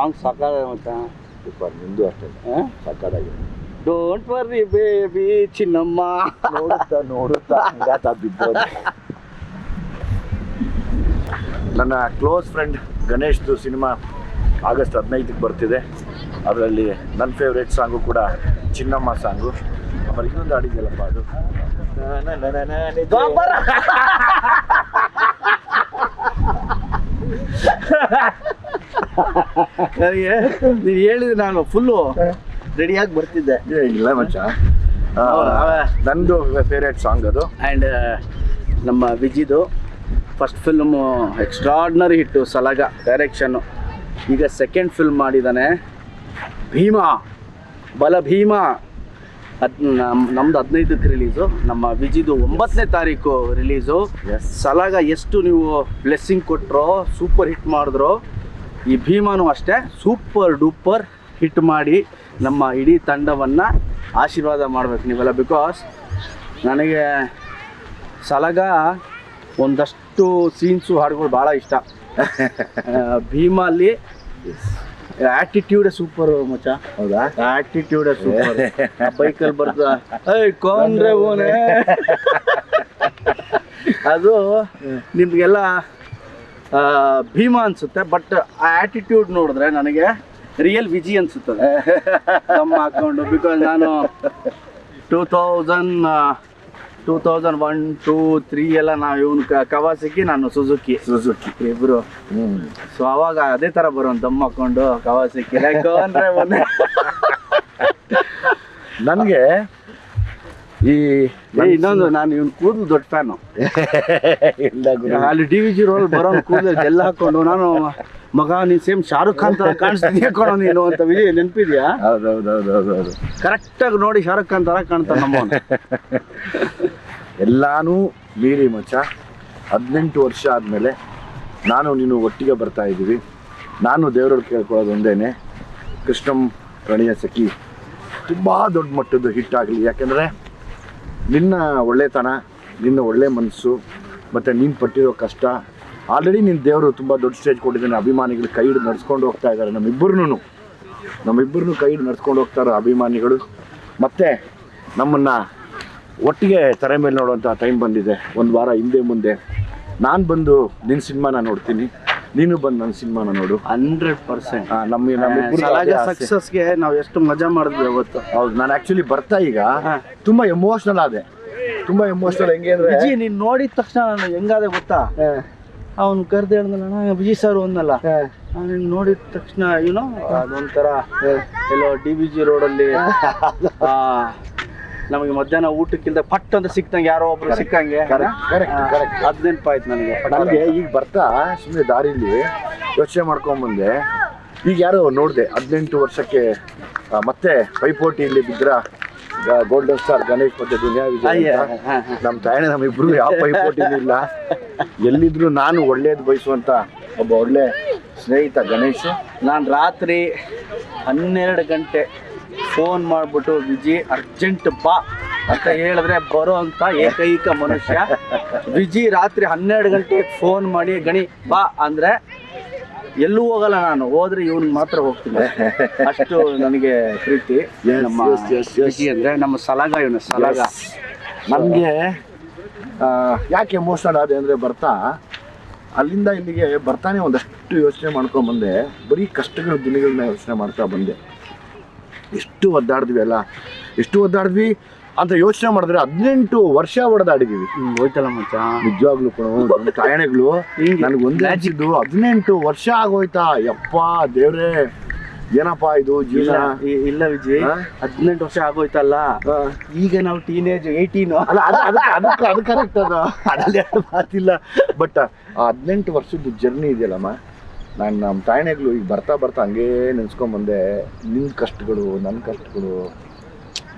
Song ಸಾಕಾಗ ಮಚ್ಚ super. ನಿಂದು ಅಷ್ಟೇ ಸಾಕಾಗಿದೆ. ಡೋಂಟ್ ವರ್ರಿ ಬೇಬಿ ಚಿನ್ನಮ್ಮ. ನೋಡುತ್ತಾ ಬಿದ್ದೋದು. ನನ್ನ ಕ್ಲೋಸ್ ಫ್ರೆಂಡ್ ಗಣೇಶ್ದು ಸಿನಿಮಾ ಆಗಸ್ಟ್ 15ಕ್ಕೆ ಬರ್ತಿದೆ. ಅದರಲ್ಲಿ ನನ್ನ ಫೇವ್ರೇಟ್ ಸಾಂಗು ಕೂಡ ಚಿನ್ನಮ್ಮ ಸಾಂಗು. ಆಮೇಲೆ ಇನ್ನೊಂದು ಹಾಡಿದೆಯಲ್ಲಪ್ಪ ಅದು ನನಗೆ ನೀನು ಹೇಳಿದ್ರೆ ನಾನು ಫುಲ್ಲು ರೆಡಿಯಾಗಿ ಬರ್ತಿದ್ದೆ. ಇಲ್ಲ ಮಚ್ಚ, ನಂದು ಫೇವ್ರೇಟ್ ಸಾಂಗ್ ಅದು. ಆ್ಯಂಡ್ ನಮ್ಮ ವಿಜಿದು ಫಸ್ಟ್ ಫಿಲ್ಮು ಎಕ್ಸ್ಟ್ರಾರ್ಡ್ನರಿ ಹಿಟ್ಟು ಸಲಗ ಡೈರೆಕ್ಷನ್ನು. ಈಗ ಸೆಕೆಂಡ್ ಫಿಲ್ಮ್ ಮಾಡಿದ್ದಾನೆ ಭೀಮಾ, ಬಲ ಭೀಮಾ. ನಮ್ದು 15ಕ್ಕೆ ರಿಲೀಸು, ನಮ್ಮ ವಿಜಿದು 9ನೇ ತಾರೀಕು ರಿಲೀಸು. ಸಲಗ ಎಷ್ಟು ನೀವು ಬ್ಲೆಸ್ಸಿಂಗ್ ಕೊಟ್ಟರೋ, ಸೂಪರ್ ಹಿಟ್ ಮಾಡಿದ್ರು, ಈ ಭೀಮಾನು ಅಷ್ಟೇ ಸೂಪರ್ ಡೂಪರ್ ಹಿಟ್ ಮಾಡಿ ನಮ್ಮ ಇಡೀ ತಂಡವನ್ನು ಆಶೀರ್ವಾದ ಮಾಡ್ಬೇಕು ನೀವೆಲ್ಲ. ಬಿಕಾಸ್ ನನಗೆ ಸಲಗ ಒಂದಷ್ಟು ಸೀನ್ಸು ಹಾಡುಗಳು ಭಾಳ ಇಷ್ಟ. ಭೀಮಲ್ಲಿ ಆ್ಯಟಿಟ್ಯೂಡೇ ಸೂಪರು ಮಚ್ಚ. ಹೌದಾ? ಆ್ಯಟಿಟ್ಯೂಡೇ ಸೂಪರ್. ಬೈಕಲ್ಲಿ ಬರ್ತಾ ಕೊಂಡ್ರೆ ಓನೆ ಅದು ನಿಮಗೆಲ್ಲ ಭೀಮಾ ಅನಿಸುತ್ತೆ. ಬಟ್ ಆ ಆ್ಯಟಿಟ್ಯೂಡ್ ನೋಡಿದ್ರೆ ನನಗೆ ರಿಯಲ್ ವಿಜಿ ಅನಿಸುತ್ತದೆ ನಮ್ಮ ಹಾಕ್ಕೊಂಡು. ಬಿಕಾಸ್ ನಾನು 2001, 2, 3 ಎಲ್ಲ ನಾವು ಇವನು ಕವಾಸಕಿ, ನಾನು ಸುಜುಕಿ ಇಬ್ರು. ಸೊ ಅವಾಗ ಅದೇ ಥರ ಬರೋ ದಮ್ ಹಾಕೊಂಡು ಕವಾಸಕಿ ಅಂದರೆ ನನಗೆ ಈ ಇನ್ನೊಂದು, ನಾನು ಇವನು ಕೂದಲು ದೊಡ್ಡ ಫ್ಯಾನು. ಅಲ್ಲಿ DVG ರೋಲ್ ಬರೋ ಕೂದಲು ಎಲ್ಲ ಹಾಕೊಂಡು ನಾನು ಮಗ ನೀನು ಸೇಮ್ ಶಾರುಖ್ ಖಾನ್ ಥರ ಕಾಣಿಸ್ತೀನಿ ಹಾಕೋಣ ನೀನು ಅಂತ ವಿಜಯ್ ನೆನಪಿದ್ಯಾ? ಹೌದೌದೌದೌದು. ಕರೆಕ್ಟಾಗಿ ನೋಡಿ ಶಾರುಖ್ ಖಾನ್ ಥರ ಕಾಣ್ತಾನೆ ನಮ್ಮ. ಎಲ್ಲಾನು ಮೀರಿ ಮಚ್ಚ 18 ವರ್ಷ ಆದಮೇಲೆ ನಾನು ನೀನು ಒಟ್ಟಿಗೆ ಬರ್ತಾ ಇದ್ದೀವಿ. ನಾನು ದೇವರಲ್ಲಿ ಕೇಳ್ಕೊಳ್ಳೋದು ಒಂದೇನೆ, ಕೃಷ್ಣಂ ಪ್ರಣಯ ಸಖಿ ತುಂಬ ದೊಡ್ಡ ಮಟ್ಟದ್ದು ಹಿಟ್ ಆಗಲಿ. ಯಾಕೆಂದರೆ ನಿನ್ನ ಒಳ್ಳೆತನ, ನಿನ್ನ ಒಳ್ಳೆ ಮನಸ್ಸು ಮತ್ತು ನೀನು ಪಟ್ಟಿರೋ ಕಷ್ಟ, ಆಲ್ರೆಡಿ ನಿನ್ನ ದೇವರು ತುಂಬ ದೊಡ್ಡ ಸ್ಟೇಜ್ ಕೊಟ್ಟಿದ್ದಾನೆ. ಅಭಿಮಾನಿಗಳು ಕೈ ಹಿಡಿದು ನಡ್ಸ್ಕೊಂಡು ಹೋಗ್ತಾ ಇದ್ದಾರೆ. ನಮ್ಮಿಬ್ಬರನ್ನು ಕೈ ಹಿಡಿದು ನಡ್ಸ್ಕೊಂಡು ಹೋಗ್ತಾರೆ ಅಭಿಮಾನಿಗಳು. ಮತ್ತು ನಮ್ಮನ್ನು ಒಟ್ಟಿಗೆ ತೆರೆ ಮೇಲೆ ನೋಡುವಂಥ ಟೈಮ್ ಬಂದಿದೆ. ಒಂದು ವಾರ ಹಿಂದೆ ಮುಂದೆ ನಾನು ಬಂದು ನಿನ್ನ ಸಿನಿಮಾನ ನೋಡ್ತೀನಿ, ನೀನು ಬಂದು ನನ್ನ ಸಿನಿಮಾನ ನೋಡು. 100% ನಮ್ಮ ಸಕ್ಸಸ್ಗೆ ನಾವು ಎಷ್ಟು ಮಜಾ ಮಾಡಿದ್ವಿ ಅವತ್ತು. ಹೌದು. ನಾನು ಆ್ಯಕ್ಚುಲಿ ಬರ್ತಾ ಈಗ ತುಂಬ ಎಮೋಷ್ನಲ್ ಆದೆ. ತುಂಬ ಎಮೋಷ್ನಲ್. ಹೆಂಗೆ ಅಂದರೆ ವಿಜಿ ನೀನು ನೋಡಿದ ತಕ್ಷಣ ನಾನು ಹೆಂಗಾದೆ ಗೊತ್ತಾ, ಅವ್ನು ಕರೆದು ಹೇಳ್ದಲ್ಲ ವಿಜಯ್ ಸರ್ ಒಂದಲ್ಲ, ನಾನು ನೋಡಿದ ತಕ್ಷಣ ಏನೋ ಅದೊಂಥರ ಎಲ್ಲೋ DVG ರೋಡಲ್ಲಿ ನಮಗೆ ಮಧ್ಯಾಹ್ನ ಊಟಕ್ಕಿಂತ ಪಟ್ ಅಂತ ಸಿಕ್ತಂಗೆ ಯಾರೋ ಒಬ್ರು ಸಿಕ್ಕಂಗೆ. ಅದು ನೆನಪಾಯ್ತು ನನಗೆ. ಈಗ ಬರ್ತಾ ಸುಮ್ಮನೆ ದಾರಿಲಿ ಯೋಚನೆ ಮಾಡ್ಕೊಂಬಂದೆ. ಈಗ ಯಾರೋ ನೋಡಿದೆ 18 ವರ್ಷಕ್ಕೆ ಮತ್ತೆ ಪೈಪೋಟಿಯಲ್ಲಿ ಬಿದ್ರ ಗೋಲ್ಡನ್ ಸ್ಟಾರ್ ಗಣೇಶ್ ಮತ್ತೆ ದುನಿಯಾ ವಿಜಯ್. ನಮ್ಮ ತಾಯಣ್ಣ ನಮ್ಮಿಬ್ರು ಯಾವ ಪೈಪೋಟಿನೂ ಇಲ್ಲ. ಎಲ್ಲಿದ್ರು ನಾನು ಒಳ್ಳೇದು ಬಯಸುವಂತ ಒಬ್ಬ ಒಳ್ಳೆ ಸ್ನೇಹಿತ ಗಣೇಶ್. ನಾನು ರಾತ್ರಿ 12 ಗಂಟೆ ಫೋನ್ ಮಾಡಿಬಿಟ್ಟು ವಿಜಿ ಅರ್ಜೆಂಟ್ ಬಾ ಅಂತ ಹೇಳಿದ್ರೆ ಬರೋ ಅಂತ ಏಕೈಕ ಮನುಷ್ಯ ವಿಜಿ. ರಾತ್ರಿ 12 ಗಂಟೆಗೆ ಫೋನ್ ಮಾಡಿ ಗಣಿ ಬಾ ಅಂದರೆ ಎಲ್ಲೂ ಹೋಗಲ್ಲ ನಾನು, ಹೋದ್ರೆ ಇವನ್ ಮಾತ್ರ ಹೋಗ್ತೀನಿ. ಅಷ್ಟು ನನಗೆ ಪ್ರೀತಿ ನಮ್ಮ ವಿಜಿ ಅಂದರೆ. ನಮ್ಮ ಸಲಗ ಇವನು ಸಲಗ. ನನಗೆ ಯಾಕೆ ಎಮೋಷನಲ್ ಆದೆ ಅಂದರೆ ಬರ್ತಾ ಅಲ್ಲಿಂದ ಇಲ್ಲಿಗೆ ಬರ್ತಾನೆ ಒಂದಷ್ಟು ಯೋಚನೆ ಮಾಡ್ಕೊಂಬಂದೆ. ಬರೀ ಕಷ್ಟಗಳ ದಿನಗಳನ್ನ ಯೋಚನೆ ಮಾಡ್ತಾ ಬಂದೆ. ಎಷ್ಟು ಒದ್ದಾಡಿದ್ವಿ ಅಂತ ಯೋಚನೆ ಮಾಡಿದ್ರೆ 18 ವರ್ಷ ಹೊಡೆದಾಡಿದ್ದೀವಿ. ಹೋಯ್ತಲ್ಲ ಮಚ್ಚ, ನಿಜವಾಗ್ಲೂ ಕೂಡ ತಾಯಣೆಗಳು ನನಗೆ ಒಂದೇ ಹಚ್ಚಿದ್ದು 18 ವರ್ಷ ಆಗೋಯ್ತಾ. ಯಪ್ಪ ದೇವ್ರೇ, ಏನಪ್ಪಾ ಇದು ಜೀವನ. ಇಲ್ಲ ವಿಜಯ್, 18 ವರ್ಷ ಆಗೋಯ್ತಲ್ಲ, ಈಗ ನಾವು ಟೀನೇಜ್ 18. ಅಲ್ಲ ಅದು ಕರೆಕ್ಟ್. ಅದ್ರಲ್ಲಿ ಮಾತಿಲ್ಲ. ಬಟ್ ಆ 18 ವರ್ಷದ ಜರ್ನಿ ಇದೆಯಲ್ಲಮ್ಮ, ನಾನು ನಮ್ಮ ತಾಯಣೆಗಳು ಈಗ ಬರ್ತಾ ಹಂಗೇ ನೆನೆಸ್ಕೊಂಬಂದೆ. ನಿನ್ನ ಕಷ್ಟಗಳು, ನನ್ನ ಕಷ್ಟಗಳು,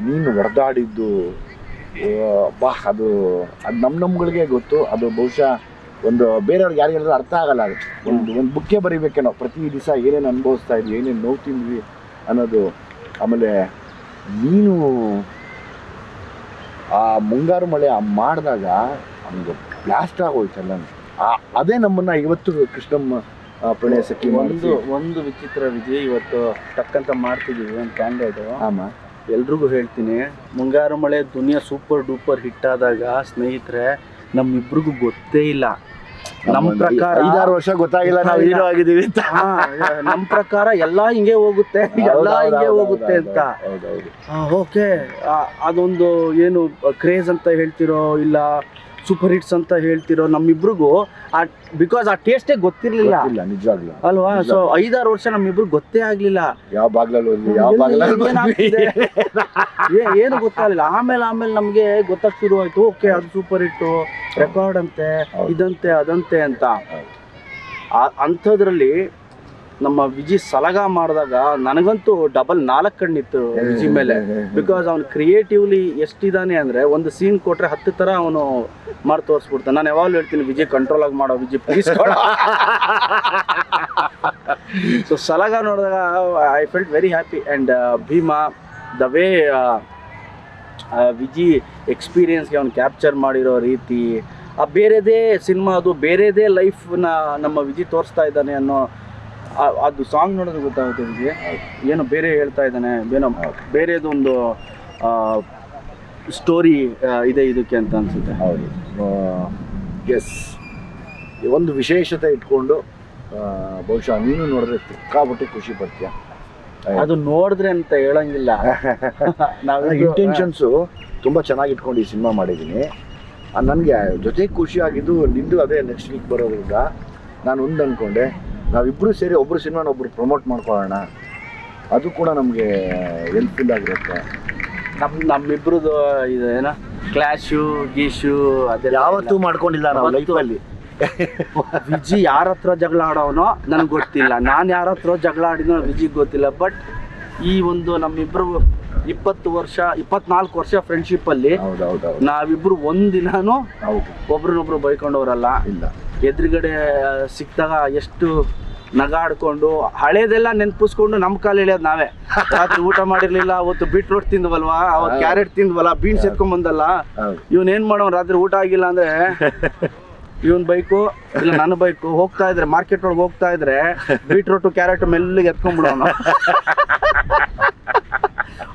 ನೀನು ಹೊಡೆದಾಡಿದ್ದು ಬಾ, ಅದು ನಮ್ಗಳಿಗೆ ಗೊತ್ತು. ಅದು ಬಹುಶಃ ಒಂದು ಬೇರೆಯವ್ರಿಗೆ ಯಾರಿಗೆಲ್ಲರೂ ಅರ್ಥ ಆಗಲ್ಲ. ಅದು ಒಂದು ಬುಕ್ಕೇ ಬರೀಬೇಕೇನೋ, ಪ್ರತಿ ದಿವಸ ಏನೇನು ಅನುಭವಿಸ್ತಾ ಇದ್ವಿ, ಏನೇನು ನೋವು ತಿಂದ್ವಿ ಅನ್ನೋದು. ಆಮೇಲೆ ನೀನು ಆ ಮುಂಗಾರು ಮಳೆ ಮಾಡಿದಾಗ ನಮ್ಗೆ ಬ್ಲಾಸ್ಟ್ ಆಗೋಯ್ತಲ್ಲ, ಅದೇ ನಮ್ಮನ್ನು ಇವತ್ತು ಕೃಷ್ಣಮ್ಮ ಪ್ರಣಯ ಸಖಿ ಒಂದು ವಿಚಿತ್ರ ವಿಜಯ್, ಇವತ್ತು ಟಕ್ಕಂತ ಮಾಡ್ತಿದ್ದೀವಿ ಒಂದು ಕ್ಯಾಂಡಿಡೇಟು. ಆಮ ಎಲ್ರಿಗೂ ಹೇಳ್ತೀನಿ, ಮುಂಗಾರು ಮಳೆ ದುನಿಯಾ ಸೂಪರ್ ಡೂಪರ್ ಹಿಟ್ ಆದಾಗ ಸ್ನೇಹಿತರೆ ನಮ್ಮಿಬ್ರಿಗೂ ಗೊತ್ತೇ ಇಲ್ಲ. ನಮ್ಮ ಪ್ರಕಾರ 5-6 ವರ್ಷ ಗೊತ್ತಾಗಿಲ್ಲ ನಾವು ಹೀರೋ ಆಗಿದ್ದೀವಿ ಅಂತ. ನಮ್ಮ ಪ್ರಕಾರ ಎಲ್ಲ ಹಿಂಗೆ ಹೋಗುತ್ತೆ ಅಂತ. ಓಕೆ, ಅದೊಂದು ಏನು ಕ್ರೇಜ್ ಅಂತ ಹೇಳ್ತಿರೋ ಇಲ್ಲ ಸೂಪರ್ ಹಿಟ್ಸ್ ಅಂತ ಹೇಳ್ತಿರೋ ನಮ್ಮಿಬ್ರಿಗೂ ಬಿಕಾಸ್ ಆ ಟೇಸ್ಟೇ ಗೊತ್ತಿರ್ಲಿಲ್ಲ ನಿಜವಾಗ್ಲೂ ಅಲ್ವಾ. ಸೊ 5-6 ವರ್ಷ ನಮ್ಮಿಬ್ರು ಗೊತ್ತೇ ಆಗ್ಲಿಲ್ಲ ಯಾವ ಏನು ಗೊತ್ತಾಗಲಿಲ್ಲ. ಆಮೇಲೆ ನಮ್ಗೆ ಗೊತ್ತಾಗ್ ಶುರು ಆಯ್ತು, ಓಕೆ ಅದು ಸೂಪರ್ ಹಿಟ್ಟು, ರೆಕಾರ್ಡ್ ಅಂತೆ, ಇದಂತೆ ಅದಂತೆ ಅಂತ. ಅಂಥದ್ರಲ್ಲಿ ನಮ್ಮ ವಿಜಿ ಸಲಗ ಮಾಡಿದಾಗ ನನಗಂತೂ ಡಬಲ್ 4 ಕಣ್ಣಿತ್ತು ವಿಜಿ ಮೇಲೆ. ಬಿಕಾಸ್ ಅವ್ನು ಕ್ರಿಯೇಟಿವ್ಲಿ ಎಷ್ಟಿದ್ದಾನೆ ಅಂದರೆ ಒಂದು ಸೀನ್ ಕೊಟ್ಟರೆ 10 ಥರ ಅವನು ಮಾಡಿ ತೋರಿಸ್ಬಿಡ್ತಾನೆ. ನಾನು ಯಾವಾಗಲೂ ಹೇಳ್ತೀನಿ, ವಿಜಿ ಕಂಟ್ರೋಲ್ ಆಗಿ ಮಾಡೋ, ವಿಜಿ ಪ್ಲೀಸ್ ಕೊಡೋ. ಸೊ ಸಲಗ ನೋಡಿದಾಗ I felt very happy. And Bheema the way Viji ಎಕ್ಸ್ಪೀರಿಯನ್ಸ್ಗೆ ಅವ್ನು ಕ್ಯಾಪ್ಚರ್ ಮಾಡಿರೋ ರೀತಿ, ಬೇರೆದೇ ಸಿನಿಮಾ, ಅದು ಬೇರೆದೇ ಲೈಫ್ನ ನಮ್ಮ ವಿಜಿ ತೋರಿಸ್ತಾ ಇದ್ದಾನೆ ಅನ್ನೋ ಅದು ಸಾಂಗ್ ನೋಡೋದು ಗೊತ್ತಾಗುತ್ತೆ ವಿಜಿ. ಏನೋ ಬೇರೆ ಹೇಳ್ತಾ ಇದ್ದಾನೆ, ಏನೋ ಬೇರೆದೊಂದು ಸ್ಟೋರಿ ಇದೆ ಇದಕ್ಕೆ ಅಂತ ಅನ್ಸುತ್ತೆ. ಹೌದು, ಎಸ್. ಒಂದು ವಿಶೇಷತೆ ಇಟ್ಕೊಂಡು ಬಹುಶಃ ನೀನು ನೋಡಿದ್ರೆ ಸಿಕ್ಕಾಬಿಟ್ಟು ಖುಷಿ ಪಡ್ತೀಯ. ಅದು ನೋಡಿದ್ರೆ ಅಂತ ಹೇಳಂಗಿಲ್ಲ. ಇಂಟೆನ್ಷನ್ಸು ತುಂಬ ಚೆನ್ನಾಗಿ ಇಟ್ಕೊಂಡು ಈ ಸಿನಿಮಾ ಮಾಡಿದ್ದೀನಿ. ನನಗೆ ಜೊತೆಗೆ ಖುಷಿ ಆಗಿದ್ದು ನಿಂದು ಅದೇ ನೆಕ್ಸ್ಟ್ ವೀಕ್ ಬರೋದ್ರಿಂದ ನಾನು ಒಂದು ಅಂದ್ಕೊಂಡೆ, ನಾವಿಬ್ಬರು ಸೇರಿ ಒಬ್ಬರು ಸಿನಿಮಾನ ಒಬ್ಬರು ಪ್ರಮೋಟ್ ಮಾಡ್ಕೊಳ್ಳೋಣ, ಅದು ಕೂಡ ನಮಗೆ ಹೆಲ್ಪ್ಫುಲ್ ಆಗಿರುತ್ತೆ. ನಮ್ಮಿಬ್ರದ್ದು ಇದು ಏನೋ ಕ್ಲಾಶು ಗೀಶು ಅದೆಲ್ಲ ಯಾವತ್ತೂ ಮಾಡ್ಕೊಂಡಿಲ್ಲ ನಾವು ಲೈಫಲ್ಲಿ. ವಿಜಿ ಯಾರ ಹತ್ರ ಜಗಳ ಆಡೋನೋ ನನಗೆ ಗೊತ್ತಿಲ್ಲ, ನಾನು ಯಾರ ಹತ್ರ ಜಗಳ ಆಡಿನೋ ವಿಜಿಗೆ ಗೊತ್ತಿಲ್ಲ. ಬಟ್ ಈ ಒಂದು ನಮ್ಮಿಬ್ರು 24 ವರ್ಷ ಫ್ರೆಂಡ್ಶಿಪ್ಪಲ್ಲಿ ನಾವಿಬ್ರು ಒಂದಿನಾನು ಒಬ್ರನ್ನೊಬ್ರು ಬೈಕೊಂಡವ್ರಲ್ಲ. ಇಲ್ಲ, ಎದುರುಗಡೆ ಸಿಕ್ಕಿದಾಗ ಎಷ್ಟು ನಗಾಡ್ಕೊಂಡು ಹಳೇದೆಲ್ಲ ನೆನ್ಪಿಸ್ಕೊಂಡು ನಮ್ಮ ಕಾಲು ಎಳೆಯೋದು ನಾವೇ. ರಾತ್ರಿ ಊಟ ಮಾಡಿರ್ಲಿಲ್ಲ, ಅವತ್ತು ಬೀಟ್ರೋಟ್ ತಿಂದ್ವಲ್ವಾ, ಅವತ್ತು ಕ್ಯಾರೆಟ್ ತಿಂದ್ವಲ್ಲ, ಬೀನ್ಸ್ ಎತ್ಕೊಂಡ್ಬಂದಲ್ಲ, ಇವನ್ ಏನ್ ಮಾಡೋನ್ ರಾತ್ರಿ ಊಟ ಆಗಿಲ್ಲ ಅಂದ್ರೆ ಇವನ್ ಬೈಕು ಇಲ್ಲ ನನ್ನ ಬೈಕು ಹೋಗ್ತಾ ಇದ್ರೆ ಮಾರ್ಕೆಟ್ ಒಳಗೆ ಹೋಗ್ತಾ ಇದ್ರೆ ಬೀಟ್ರೋಟು ಕ್ಯಾರೆಟ್ ಮೆಲ್ಲಿಗೆ ಎತ್ಕೊಂಡ್ಬಿಡೋನು.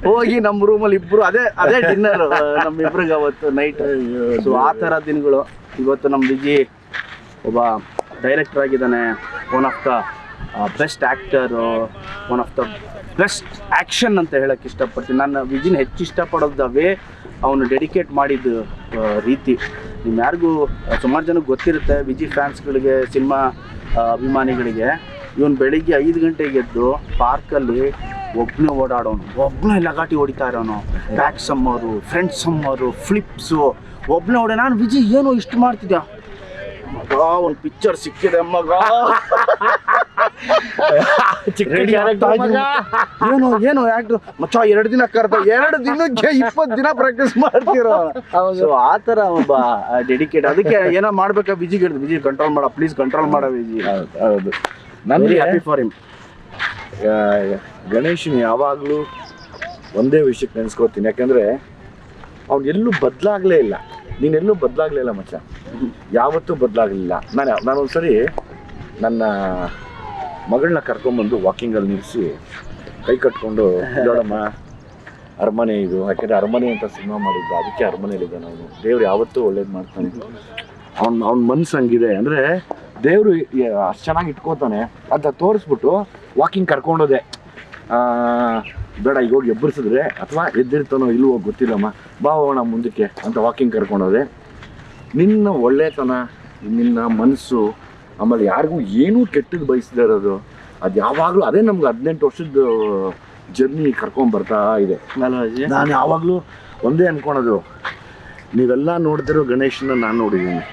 ಹೋಗಿ ನಮ್ಮ ರೂಮಲ್ಲಿ ಇಬ್ರು ಅದೇ ಡಿನ್ನರ್ ನಮ್ಮಿಬ್ರಿಗೆ ಅವತ್ತು ನೈಟ್. ಸೊ ಆ ಥರ ದಿನಗಳು. ಇವತ್ತು ನಮ್ಮ ವಿಜಿ ಒಬ್ಬ ಡೈರೆಕ್ಟರ್ ಆಗಿದ್ದಾನೆ, one of the best actor, one of the best action ಅಂತ ಹೇಳೋಕ್ಕೆ ಇಷ್ಟಪಡ್ತೀನಿ. ನಾನು ವಿಜಿನ ಹೆಚ್ಚು ಇಷ್ಟಪಡೋದು ವೇ ಅವನು ಡೆಡಿಕೇಟ್ ಮಾಡಿದ ರೀತಿ. ನೀವು ಯಾರಿಗೂ ಸುಮಾರು ಜನಕ್ಕೆ ಗೊತ್ತಿರುತ್ತೆ, ವಿಜಿ ಫ್ಯಾನ್ಸ್ಗಳಿಗೆ, ಸಿನಿಮಾ ಅಭಿಮಾನಿಗಳಿಗೆ, ಇವನು ಬೆಳಿಗ್ಗೆ 5 ಗಂಟೆಗೆ ಎದ್ದು ಪಾರ್ಕಲ್ಲಿ ಒಬ್ಬನೇ ಓಡಾಡೋನು, ಒಬ್ಬನೇ ಲಗಾಟಿ ಹೊಡಿತಾ ಇರೋನು, ಬ್ಯಾಕ್ ಸಮ್ಮರು, ಫ್ರಂಟ್ ಸಮ್ಮರು, ಫ್ಲಿಪ್ಸು, ಒಬ್ಬನೇ ಓಡ. ನಾನು ವಿಜಿ ಏನೋ ಇಷ್ಟು ಮಾಡ್ತಿದ್ಯಾ ಮಗ, ಒಂದು ಪಿಕ್ಚರ್ ಸಿಕ್ಕಿದೆ ಮಗ, ಏನು ಆಕ್ಟರ್ ಮಚ್ಚ, 2 ದಿನ ಕರೆದ, 2 ದಿನಕ್ಕೆ 20 ದಿನ ಪ್ರಾಕ್ಟೀಸ್ ಮಾಡ್ತಿರೋ. ಸೊ ಆ ಥರ ಒಬ್ಬ ಡೆಡಿಕೇಟ್. ಅದಕ್ಕೆ ಏನೋ ಮಾಡ್ಬೇಕಾ ವಿಜಿಗೆ ಹೇಳಿದ್ರು, ವಿಜಿ ಕಂಟ್ರೋಲ್ ಮಾಡ, ಪ್ಲೀಸ್ ಕಂಟ್ರೋಲ್ ಮಾಡ ವಿಜಿ. ಹೌದು, ನನಗೆ ಹ್ಯಾಪಿ ಫಾರ್ ಹಿಮ್. ಗಣೇಶನ್ ಯಾವಾಗಲೂ ಒಂದೇ ವಿಷಯಕ್ಕೆ ನೆನೆಸ್ಕೋತೀನಿ, ಯಾಕಂದರೆ ಅವ್ನು ಎಲ್ಲೂ ಬದಲಾಗಲೇ ಇಲ್ಲ. ನೀನೆಲ್ಲೂ ಬದಲಾಗಲೇ ಇಲ್ಲ ಮಚ್ಚ, ಯಾವತ್ತೂ ಬದಲಾಗಲಿಲ್ಲ. ನಾನೊಂದ್ಸರಿ ನನ್ನ ಮಗಳನ್ನ ಕರ್ಕೊಂಬಂದು ವಾಕಿಂಗಲ್ಲಿ ನಿಲ್ಲಿಸಿ ಕೈ ಕಟ್ಕೊಂಡು, ನೋಡಮ್ಮ ಅರಮನೆ ಇದು, ಯಾಕೆಂದರೆ ಅರಮನೆ ಅಂತ ಸಿನಿಮಾ ಮಾಡಿದ್ದು, ಅದಕ್ಕೆ ಅರಮನೆಯಲ್ಲಿದ್ದಾನೆ ಅವನು. ದೇವ್ರು ಯಾವತ್ತೂ ಒಳ್ಳೇದು ಮಾಡ್ತಾನೆ. ಅವ್ನ ಮನ್ಸು ಹಂಗಿದೆ ಅಂದರೆ ದೇವರು ಅಷ್ಟು ಚೆನ್ನಾಗಿ ಇಟ್ಕೋತಾನೆ ಅಂತ ತೋರಿಸ್ಬಿಟ್ಟು ವಾಕಿಂಗ್ ಕರ್ಕೊಂಡೋದೆ. ಬೇಡ ಈಗ ಹೋಗಿ ಎಬ್ಬರಿಸಿದ್ರೆ ಅಥವಾ ಎದ್ದಿರ್ತಾನೋ ಇಲ್ವೋ ಗೊತ್ತಿಲ್ಲಮ್ಮ, ಬಾ ಹೋಗೋಣ ಮುಂದಕ್ಕೆ ಅಂತ ವಾಕಿಂಗ್ ಕರ್ಕೊಂಡೋದೆ. ನಿನ್ನ ಒಳ್ಳೆತನ, ನಿನ್ನ ಮನಸ್ಸು, ಆಮೇಲೆ ಯಾರಿಗೂ ಏನೂ ಕೆಟ್ಟದ್ದು ಬಯಸದೇ ಇರೋದು, ಅದು ಯಾವಾಗಲೂ ಅದೇ ನಮ್ಗೆ 18 ವರ್ಷದ ಜರ್ನಿ ಕರ್ಕೊಂಬರ್ತಾ ಇದೆ. ನಾನು ಯಾವಾಗಲೂ ಒಂದೇ ಅಂದ್ಕೊಳೋದು, ನೀವೆಲ್ಲ ನೋಡ್ತಿರೋ ಗಣೇಶನ ನಾನು ನೋಡಿದ್ದೀನಿ.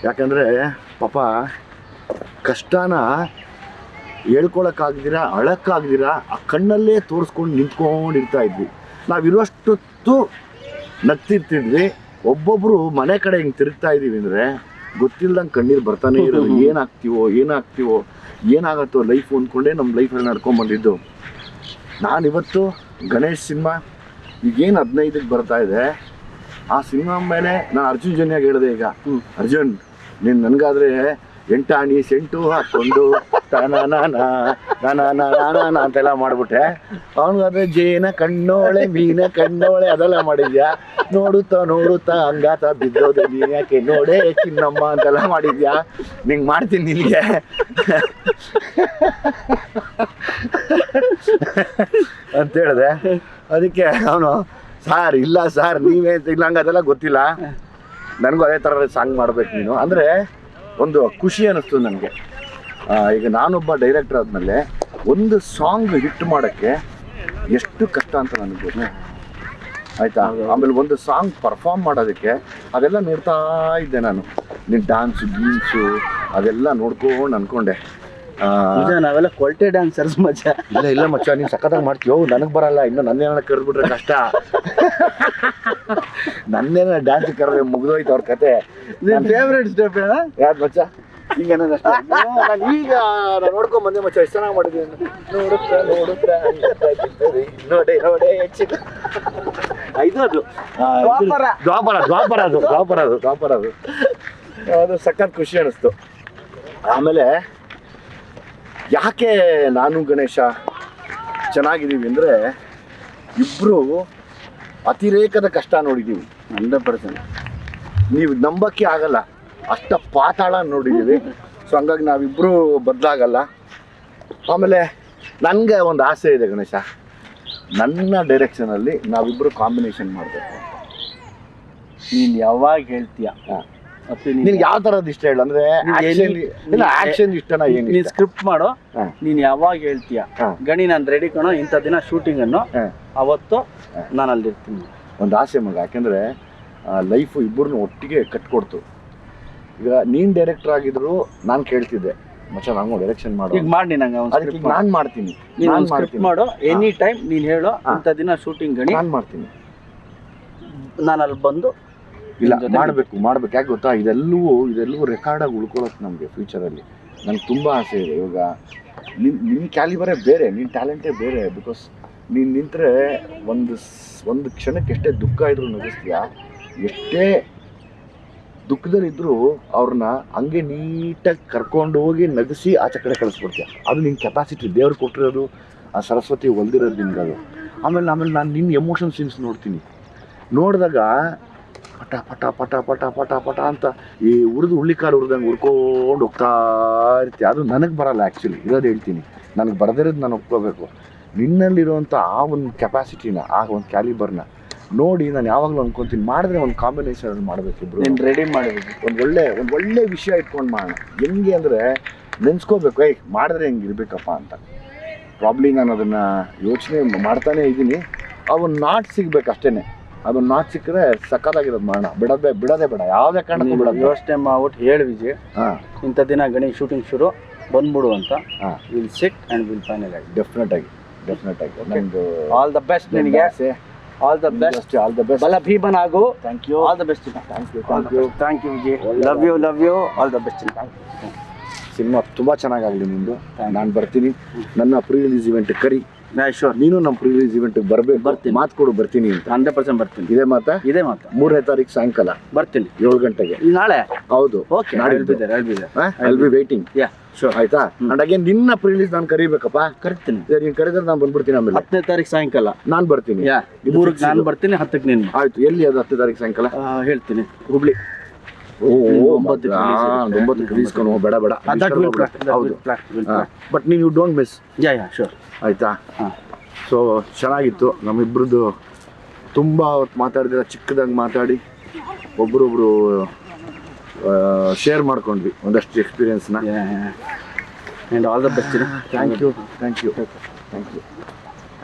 ಯಾಕಂದರೆ ಪಾಪ ಕಷ್ಟನ ಹೇಳ್ಕೊಳಕ್ಕಾಗ್ದಿರ, ಅಳಕ್ಕಾಗ್ದಿರ ಆ ಕಣ್ಣಲ್ಲೇ ತೋರಿಸ್ಕೊಂಡು ನಿಂತ್ಕೊಂಡಿರ್ತಾ ಇದ್ವಿ. ನಾವಿರುವಷ್ಟೊತ್ತು ನಗ್ತಿರ್ತಿದ್ವಿ. ಒಬ್ಬೊಬ್ಬರು ಮನೆ ಕಡೆ ಹಿಂಗೆ ತಿರುಗ್ತಾ ಇದ್ದೀವಿ ಅಂದರೆ ಗೊತ್ತಿಲ್ದಂಗೆ ಕಣ್ಣೀರು ಬರ್ತಾನೆ ಇರೋದು. ಏನಾಗ್ತೀವೋ ಏನಾಗತ್ತೋ ಲೈಫು ಅಂದ್ಕೊಂಡೇ ನಮ್ಮ ಲೈಫಲ್ಲಿ ನಡ್ಕೊಂಬಂದಿದ್ದು. ನಾನಿವತ್ತು ಗಣೇಶ್ ಸಿನಿಮಾ ಈಗೇನು 15ಕ್ಕೆ ಬರ್ತಾ ಇದೆ, ಆ ಸಿನಿಮಾ ಮೇಲೆ ನಾನು ಅರ್ಜುನ್ ಜನ್ಯಾಗ ಹೇಳಿದೆ, ಈಗ ಅರ್ಜುನ್ ನೀನು ನನಗಾದರೆ ಎಂಟಾಣಿ ಸೆಂಟು ಹಾಕ್ಕೊಂಡು ಅಂತೆಲ್ಲ ಮಾಡ್ಬಿಟ್ಟೆ. ಅವನಿಗಾದ್ರೆ ಜೇನ ಕಣ್ಣೋಳೆ ಮೀನ ಕಣ್ಣೋಳೆ ಅದೆಲ್ಲ ಮಾಡಿದ್ಯಾ. ನೋಡುತ್ತಾ ಹಂಗಾತ ಬಿದ್ದೋದೆ ನೀನ್ ಯಾಕೆ ನೋಡೇ ಚಿನ್ನಮ್ಮ ಅಂತೆಲ್ಲ ಮಾಡಿದ್ಯಾ. ನಿಂಗೆ ಮಾಡ್ತೀನಿ ನಿನಗೆ ಅಂತ ಹೇಳಿದೆ. ಅದಕ್ಕೆ ಅವನು ಸಾರ್ ಇಲ್ಲ ಸಾರ್ ನೀವೇ ಇಲ್ಲ ಹಂಗೆ ಅದೆಲ್ಲ ಗೊತ್ತಿಲ್ಲ, ನನಗೂ ಅದೇ ಥರ ಸಾಂಗ್ ಮಾಡ್ಬೇಕು ನೀನು ಅಂದರೆ ಒಂದು ಖುಷಿ ಅನ್ನಿಸ್ತು ನನಗೆ. ಈಗ ನಾನೊಬ್ಬ ಡೈರೆಕ್ಟರ್ ಆದಮೇಲೆ ಒಂದು ಸಾಂಗ್ ಹಿಟ್ ಮಾಡೋಕ್ಕೆ ಎಷ್ಟು ಕಷ್ಟ ಅಂತ ನನಗೆ ಗೊತ್ತು ಆಯಿತಾ. ಆಮೇಲೆ ಒಂದು ಸಾಂಗ್ ಪರ್ಫಾರ್ಮ್ ಮಾಡೋದಕ್ಕೆ ಅದೆಲ್ಲ ನೋಡ್ತಾ ಇದ್ದೆ ನಾನು. ನೀನು ಡ್ಯಾನ್ಸು ಗೀನ್ಸು ಅದೆಲ್ಲ ನೋಡ್ಕೊಂಡು ಅಂದ್ಕೊಂಡೆ ನಾವೆಲ್ಲ ಕ್ವಾಲಿಟಿ ಡ್ಯಾನ್ಸರ್ಸ್ ಮಚ್ಚ. ಇಲ್ಲ ಮಚ್ಚ ನೀನು ಸಖತ್ತಾಗಿ ಮಾಡ್ತೀವೋ, ನನಗೆ ಬರಲ್ಲ, ಇನ್ನು ನನ್ನೇನ ಕರೆದ್ಬಿಟ್ರೆ ಕಷ್ಟ. ನನ್ನೇನ ಡ್ಯಾನ್ಸ್ ಕರೆದ್ರೆ ಮುಗಿದೋಯ್ತು ಅವ್ರ ಕತೆ. ನಿನ್ನ ಫೇವ್ರೇಟ್ ಸ್ಟೆಪ್ ಏನ ಯಾರು ಮಚ್ಚ? ಈಗ ನಾನು ಈಗ ನಾನು ನೋಡ್ಕೊಂಡ್ ಬಂದೆ ಮಚ್ಚ, ಎಷ್ಟು ಚೆನ್ನಾಗಿ ಮಾಡಿದ್ದೀನಿ. ನೋಡುತ್ತಾ ನೋಡೇ ಇದು ಅದು ದ್ವಾಪರ ಅದು ಸಖತ್ ಖುಷಿ ಅನ್ನಿಸ್ತು. ಆಮೇಲೆ ಯಾಕೆ ನಾನು ಗಣೇಶ ಚೆನ್ನಾಗಿದ್ದೀವಿ ಅಂದರೆ ಇಬ್ಬರು ಅತಿರೇಕದ ಕಷ್ಟ ನೋಡಿದ್ದೀವಿ. 100%. ನೀವು ನಂಬಕ್ಕೆ ಆಗಲ್ಲ, ಅಷ್ಟ ಪಾತಾಳ ನೋಡಿದ್ದೀವಿ. ಸೊ ಹಂಗಾಗಿ ನಾವಿಬ್ಬರು ಬದಲಾಗಲ್ಲ. ಆಮೇಲೆ ನನಗೆ ಒಂದು ಆಸೆ ಇದೆ ಗಣೇಶ, ನನ್ನ ಡೈರೆಕ್ಷನಲ್ಲಿ ನಾವಿಬ್ಬರು ಕಾಂಬಿನೇಷನ್ ಮಾಡಬೇಕು. ನೀನು ಯಾವಾಗ ಹೇಳ್ತೀಯ ನಿನ್ಗೆ ಯಾವ ಥರದ್ದು ಇಷ್ಟ ಹೇಳು? ಅಂದರೆ ಆ್ಯಕ್ಷನ್ ಇಷ್ಟನಾ? ಏನು ನೀನು ಸ್ಕ್ರಿಪ್ಟ್ ಮಾಡೋ, ನೀನು ಯಾವಾಗ ಹೇಳ್ತೀಯ ಗಣಿ ನಾನು ರೆಡಿ ಕಣೋ ಇಂಥ ದಿನ ಶೂಟಿಂಗನ್ನು, ಅವತ್ತು ನಾನು ಅಲ್ಲಿರ್ತೀನಿ. ಒಂದು ಆಸೆ ಮಗ, ಯಾಕೆಂದರೆ ಲೈಫು ಇಬ್ಬರನ್ನು ಒಟ್ಟಿಗೆ ಕಟ್ಕೊಡ್ತು. ಈಗ ನೀನು ಡೈರೆಕ್ಟರ್ ಆಗಿದ್ರು ನಾನು ಕೇಳ್ತಿದ್ದೆ ಮಚ್ಚ ನಂಗೆ ಡೈರೆಕ್ಷನ್ ಮಾಡು, ಈಗ ಮಾಡಿ ನಂಗೆ ಅದಕ್ಕೆ ನಾನು ಮಾಡ್ತೀನಿ. ನೀನು ಸ್ಕ್ರಿಪ್ಟ್ ಮಾಡು, ಎನಿ ಟೈಮ್ ನೀನು ಹೇಳು ಇಂಥ ದಿನ ಶೂಟಿಂಗ್ ಗಣಿ ನಾನು ಮಾಡ್ತೀನಿ. ನಾನು ಅಲ್ಲಿ ಬಂದು ಇಲ್ಲ ಮಾಡ್ಬೇಕು. ಯಾಕೆ ಗೊತ್ತಾ, ಇದೆಲ್ಲವೂ ರೆಕಾರ್ಡಾಗಿ ಉಳ್ಕೊಳ್ಳೋದು ನಮಗೆ ಫ್ಯೂಚರಲ್ಲಿ. ನನಗೆ ತುಂಬ ಆಸೆ ಇದೆ. ಇವಾಗ ನಿನ್ನ ಕ್ಯಾಲಿಬರೇ ಬೇರೆ, ನಿನ್ನ ಟ್ಯಾಲೆಂಟೇ ಬೇರೆ. ಬಿಕಾಸ್ ನೀನು ನಿಂತರೆ ಒಂದು ಕ್ಷಣಕ್ಕೆ ಎಷ್ಟೇ ದುಃಖ ಇದ್ರೂ ನಗಿಸ್ತೀಯಾ, ಎಷ್ಟೇ ದುಃಖದಲ್ಲಿದ್ದರೂ ಅವ್ರನ್ನ ಹಂಗೆ ನೀಟಾಗಿ ಕರ್ಕೊಂಡು ಹೋಗಿ ನಗಿಸಿ ಆಚೆ ಕಡೆ ಕಳಿಸ್ಬಿಡ್ತೀಯ. ಅದು ನಿನ್ನ ಕೆಪಾಸಿಟಿ, ದೇವ್ರು ಕೊಟ್ಟಿರೋದು, ಆ ಸರಸ್ವತಿ ಹೊಲ್ದಿರೋದು ನಿನ್ಗೆ ಅದು. ಆಮೇಲೆ ನಾನು ನಿನ್ನ ಎಮೋಷನ್ ಸೀನ್ಸ್ ನೋಡಿದಾಗ ಪಟ ಪಟ ಪಟ ಪಟ ಪಟ ಪಟ ಅಂತ ಈ ಹುಳ್ಳಿಕಾಲು ಹುರಿದಂಗೆ ಹುರ್ಕೊಂಡು ಹೋಗ್ತಾ ಇರ್ತೀಯ. ಅದು ನನಗೆ ಬರಲ್ಲ ಆ್ಯಕ್ಚುಲಿ, ಇರೋದು ಹೇಳ್ತೀನಿ. ನನಗೆ ಬರದಿರೋದು ನಾನು ಒಪ್ಕೋಬೇಕು. ನಿನ್ನಲ್ಲಿರುವಂಥ ಆ ಒಂದು ಕೆಪಾಸಿಟಿನ, ಆ ಒಂದು ಕ್ಯಾಲಿಬರ್ನ ನೋಡಿ ನಾನು ಯಾವಾಗಲೂ ಅನ್ಕೊತೀನಿ, ಮಾಡಿದ್ರೆ ಒಂದು ಕಾಂಬಿನೇಷನ್ ಮಾಡಬೇಕು ಇಬ್ಬರು. ನೀನು ರೆಡಿ ಮಾಡಬೇಕು, ಒಂದು ಒಳ್ಳೆ ವಿಷಯ ಇಟ್ಕೊಂಡು ಮಾಡೋಣ. ಹೆಂಗೆ ಅಂದರೆ ನೆನೆಸ್ಕೋಬೇಕು, ಮಾಡಿದ್ರೆ ಹೆಂಗೆ ಇರಬೇಕಪ್ಪ ಅಂತ. ಪ್ರಾಬ್ಲಿ ನಾನು ಅದನ್ನು ಯೋಚನೆ ಮಾಡ್ತಾನೇ ಇದ್ದೀನಿ. ಅವನು ನಾಟ್ ಸಿಗ್ಬೇಕು ಅಷ್ಟೇ. ಅದನ್ನ ನಾಟ್ ಸಿಕ್ಕರೆ ಸಕ್ಕತ್ತಾಗಿರೋದು ಮಾಡೋಣ. ಬಿಡೋದೇ ಬೇಡ, ಯಾವುದೇ ಕಾರಣಕ್ಕೂ ಬಿಡೋದು. ಯೋಚನೆ ಮಾಡ್ಬಿಟ್ಟು ಹೇಳಿ ವಿಜಯ್, ಇಂಥ ದಿನ ಗಣಿ ಶೂಟಿಂಗ್ ಶುರು ಬಂದ್ಬಿಡು ಅಂತ. ವಿಲ್ ಸಿಟ್ ಆ್ಯಂಡ್ ವಿಲ್ ಫೈನಲ್ ಆಗಿ. ಡೆಫಿನೆಟ್ ಆಗಿ ನಂದು ಆಲ್ ದ ಬೆಸ್ಟ್ ನಿನಗೆ. ಆಲ್ ದ ಬೆಸ್ಟ್ ಬಲ ಭೀಮನ್ ಆಗು. Thank you. All the best. Thank you Vijay. Love you. All the best. Cinema ತುಂಬ ಚೆನ್ನಾಗಾಗಲಿ ನಿಂದು. ನಾನು ಬರ್ತೀನಿ, ನನ್ನ ಪ್ರೀ ರಿಲೀಸ್ ಇವೆಂಟ್ ಕರಿ. ಶೋರ್, ನೀನು ನಮ್ಮ ಪ್ರೀ ರಿಲೀಸ್ ಇವೆಂಟ್ ಬರ್ಬೇಕು. ಬರ್ತೀನಿ, ಮಾತು ಕೊಡು ಬರ್ತೀನಿ ಅಂತ. 100% ಬರ್ತೀನಿ. ಇದೇ ಮಾತಾ? 3ನೇ ತಾರೀಕು ಸಾಯಂಕಾಲ ಬರ್ತೀನಿ 7 ಗಂಟೆಗೆ. ನಾಳೆ? ಹೌದು. Okay, I'll be waiting. Sure, ಆಯ್ತಾ? ಅಂಡ್ ಅಗೇನ್ ನಿನ್ನ ಪ್ರೀ ರಿಲೀಸ್ ನಾನು ಕರಿಬೇಕಪ್ಪ. ಕರಿತೀನಿ. ನೀನು ಕರೆದ್ರೆ ನಾನು ಬಂದ್ಬಿಡ್ತೀನಿ. ಆಮೇಲೆ 10ನೇ ತಾರೀಕು ಸಾಯಂಕಾಲ ನಾನು ಬರ್ತೀನಿ. 3ಕ್ಕೆ ನಾನು ಬರ್ತೀನಿ, 10ಕ್ಕೆ ನೀನು. ಆಯ್ತು. ಎಲ್ಲಿ ಅದು 10ನೇ ತಾರೀಕು ಸಾಯಂಕಾಲ? ಹೇಳ್ತೀನಿ, ಹುಬ್ಳಿ. 9ಕ್ಕೆ ರಿಲೀಸ್ಕೊಂಡು ಬೇಡ. ಹೌದು, ಬಟ್ ನೀವು ಡೋಂಟ್ ಮಿಸ್. ಶೋರ್, ಆಯಿತಾ? ಸೊ ಚೆನ್ನಾಗಿತ್ತು ನಮ್ಮಿಬ್ರದ್ದು. ತುಂಬ ಹೊತ್ತು ಮಾತಾಡಿದ್ರೆ, ಚಿಕ್ಕದಾಗಿ ಮಾತಾಡಿ ಒಬ್ರೊಬ್ರು ಶೇರ್ ಮಾಡ್ಕೊಂಡ್ವಿ ಒಂದಷ್ಟು ಎಕ್ಸ್ಪೀರಿಯನ್ಸ್ನ. And all the best. Thank you.